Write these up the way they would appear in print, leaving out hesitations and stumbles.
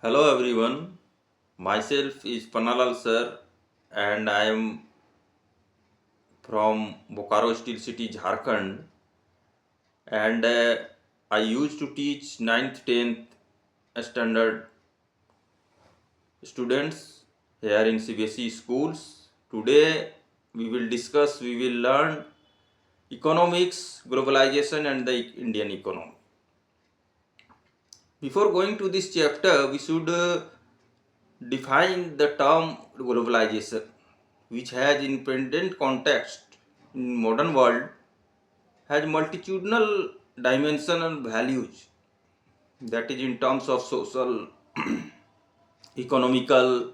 Hello everyone, myself is Panalal sir and I am from Bokaro Steel City, Jharkhand, and I used to teach 9th, 10th standard students here in CBSE schools. Today we will learn economics, globalization and the Indian economy. Before going to this chapter, we should define the term globalization, which has independent context in modern world, has multitudinal dimension and values, that is in terms of social, economical,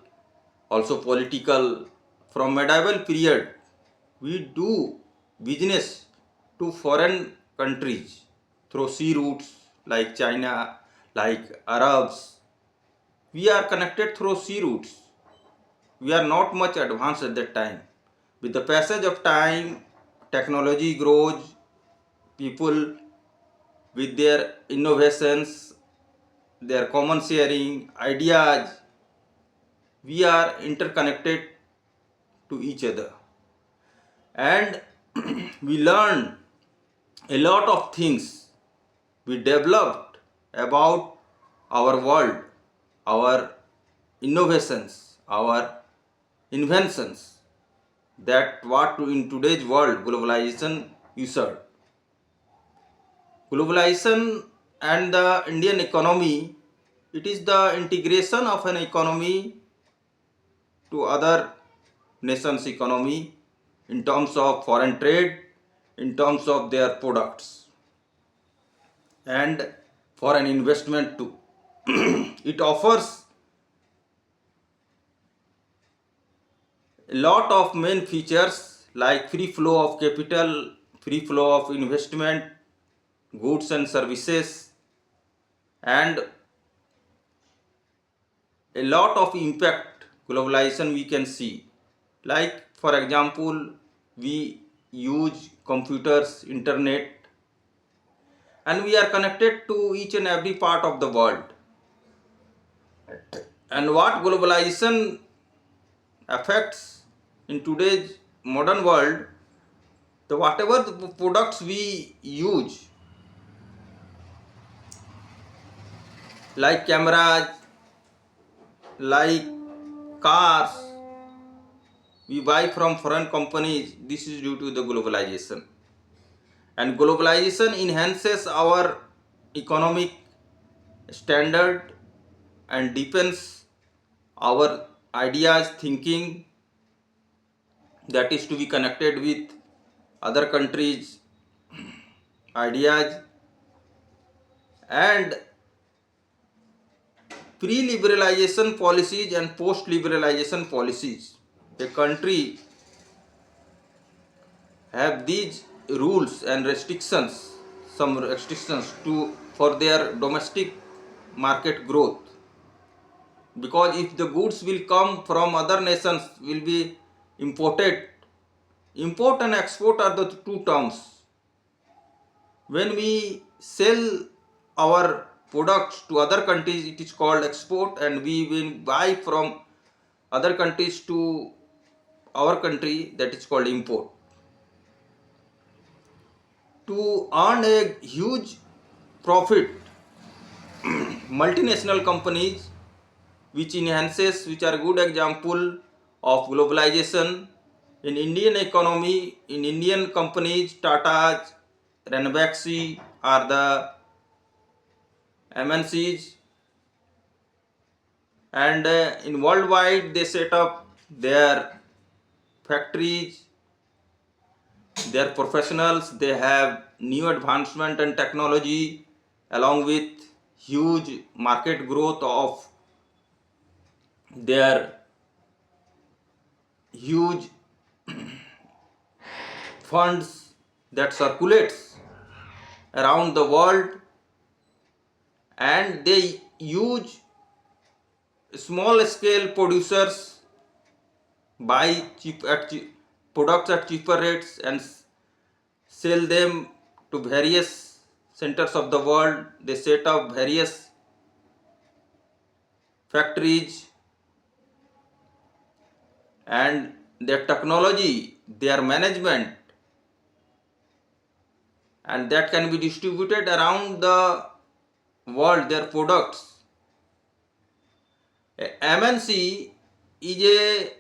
also political. From medieval period, we do business to foreign countries through sea routes like China, like Arabs. We are connected through sea routes. We are not much advanced at that time. With the passage of time, technology grows, people with their innovations, their common sharing, ideas, we are interconnected to each other. And we learn a lot of things. We developed about our world, our innovations, our inventions, that what in today's world globalization usurped. Globalization and the Indian economy, it is the integration of an economy to other nations' economy in terms of foreign trade, in terms of their products, and for an investment too. It offers a lot of main features like free flow of capital, free flow of investment, goods and services, and a lot of impact globalization we can see. Like for example, we use computers, internet, and we are connected to each and every part of the world. And what globalization affects in today's modern world, the whatever the products we use, like cameras, like cars, we buy from foreign companies. This is due to the globalization. And globalization enhances our economic standard and deepens our ideas, thinking, that is to be connected with other countries' ideas. And pre-liberalization policies and post-liberalization policies. A country have these rules and restrictions, some restrictions to for their domestic market growth. Because if the goods will come from other nations, will be imported. Import and export are the two terms. When we sell our products to other countries, it is called export, and we will buy from other countries to our country, that is called import. To earn a huge profit, multinational companies, which are a good example of globalization in Indian economy. In Indian companies, Tata's, Ranbaxy are the MNCs, and in worldwide they set up their factories, their professionals, they have new advancement and technology, along with huge market growth of their huge funds that circulates around the world. And they use small scale producers buy products at cheaper rates and sell them to various centers of the world. They set up various factories and their technology, their management, and that can be distributed around the world, their products. MNC is a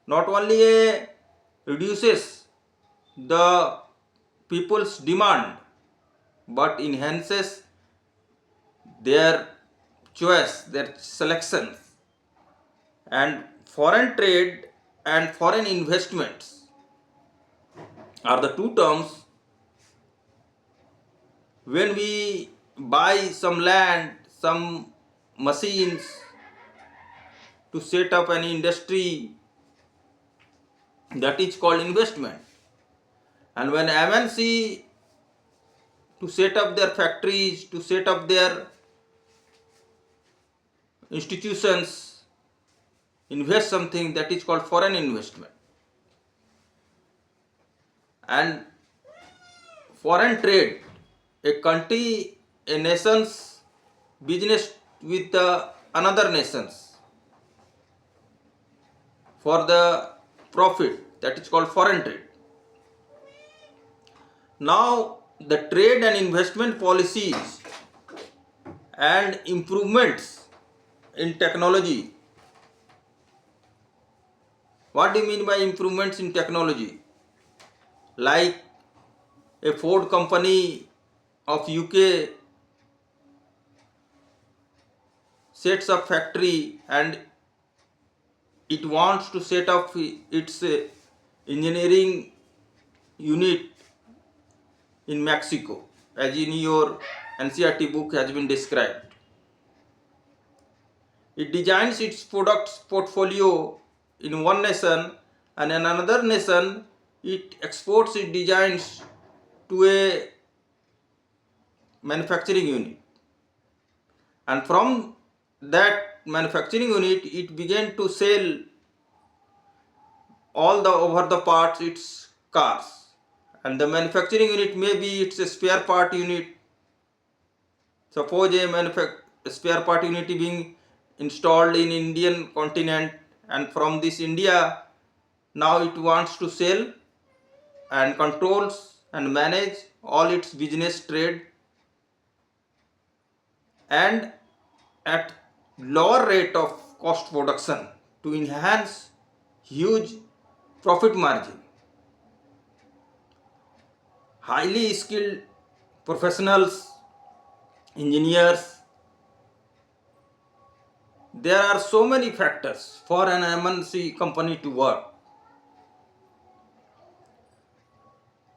not only a reduces the people's demand but enhances their choice, their selections, and foreign trade and foreign investments are the two terms. When we buy some land, some machines to set up an industry, that is called investment. And when MNC to set up their factories, to set up their institutions, invest something, that is called foreign investment. And foreign trade, a country, a nation's business with another nations for the profit, that is called foreign trade. Now the trade and investment policies and improvements in technology. What do you mean by improvements in technology? Like a Ford company of UK sets up factory and it wants to set up its engineering unit in Mexico, as in your NCRT book has been described. It designs its products portfolio in one nation, and in another nation it exports its designs to a manufacturing unit, and from that manufacturing unit it began to sell all the over the parts its cars, and the manufacturing unit may be it's a spare part unit. Suppose a spare part unit being installed in Indian continent, and from this India now it wants to sell and controls and manage all its business trade, and at lower rate of cost production to enhance huge profit margin. Highly skilled professionals, engineers, there are so many factors for an MNC company to work.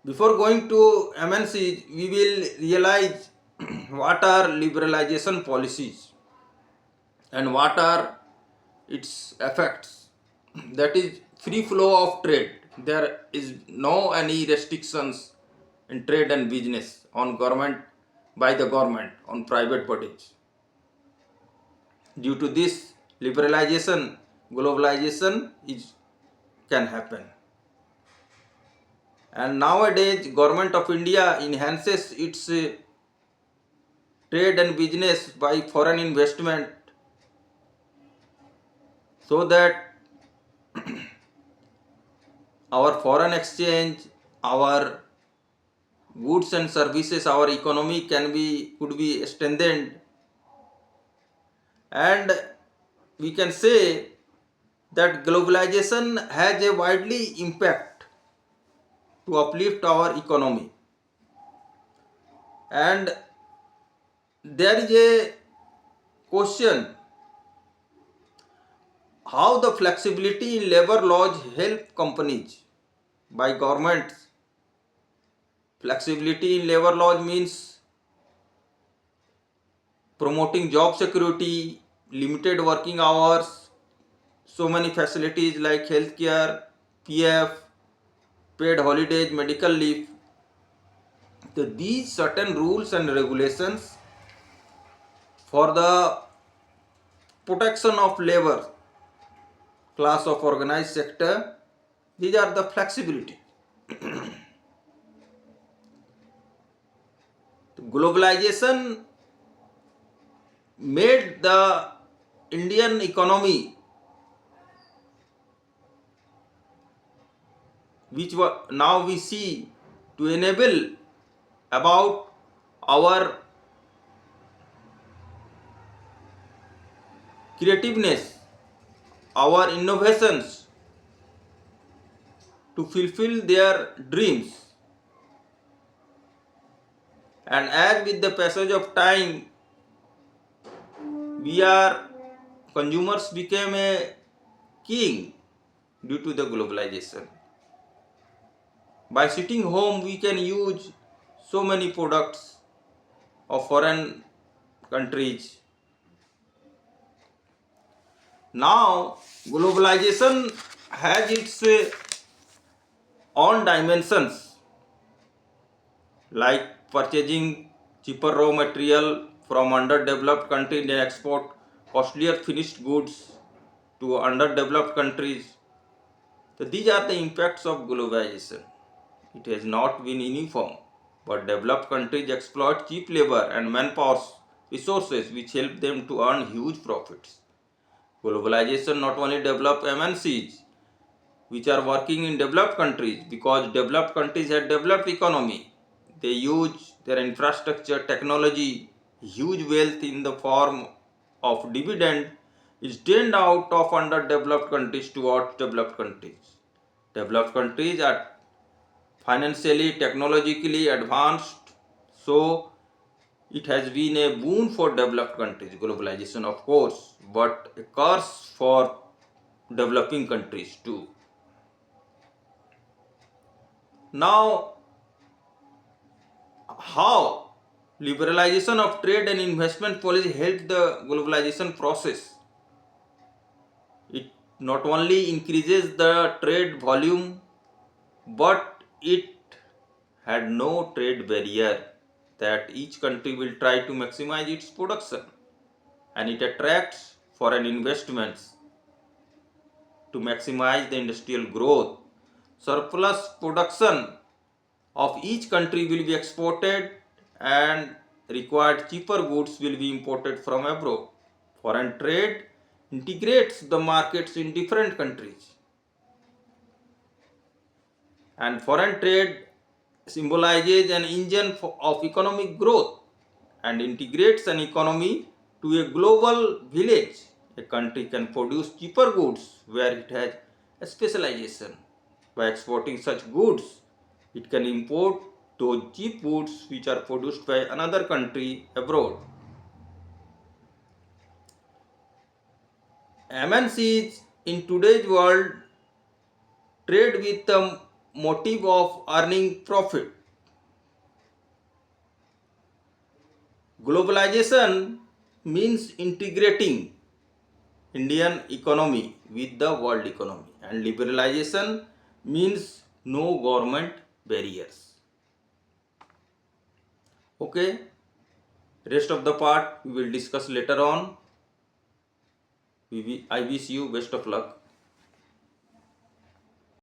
Before going to MNC, we will realize what are liberalization policies and what are its effects. That is free flow of trade. There is no any restrictions in trade and business on government, by the government on private bodies. Due to this liberalization, globalization can happen. And nowadays government of India enhances its trade and business by foreign investment, so that our foreign exchange, our goods and services, our economy could be strengthened, and we can say that globalization has a widely impact to uplift our economy. And there is a question, how the flexibility in labor laws help companies by governments. Flexibility in labor laws means promoting job security, limited working hours, so many facilities like healthcare, PF, paid holidays, medical leave. So these certain rules and regulations for the protection of labor class of organized sector, these are the flexibility. Globalization made the Indian economy, which now we see to enable about our creativeness, our innovations to fulfill their dreams. And as with the passage of time, we are consumers became a king due to the globalization. By sitting home, we can use so many products of foreign countries. Now, globalization has its own dimensions, like purchasing cheaper raw material from underdeveloped countries and export costlier finished goods to underdeveloped countries. So these are the impacts of globalization. It has not been uniform, but developed countries exploit cheap labor and manpower resources which help them to earn huge profits. Globalization not only develop MNCs which are working in developed countries, because developed countries have developed economy. They use their infrastructure, technology, huge wealth in the form of dividend is drained out of underdeveloped countries towards developed countries. Developed countries are financially, technologically advanced, so it has been a boon for developed countries, globalization of course, but a curse for developing countries too. Now, how liberalization of trade and investment policy helped the globalization process? It not only increases the trade volume, but it had no trade barrier, that each country will try to maximize its production, and it attracts foreign investments to maximize the industrial growth. Surplus production of each country will be exported and required cheaper goods will be imported from abroad. Foreign trade integrates the markets in different countries, and foreign trade symbolizes an engine of economic growth and integrates an economy to a global village. A country can produce cheaper goods where it has a specialization. By exporting such goods, it can import those cheap goods which are produced by another country abroad. MNCs in today's world trade with the motive of earning profit. Globalization means integrating Indian economy with the world economy, and liberalization means no government barriers. Okay, rest of the part we will discuss later on. I wish you best of luck.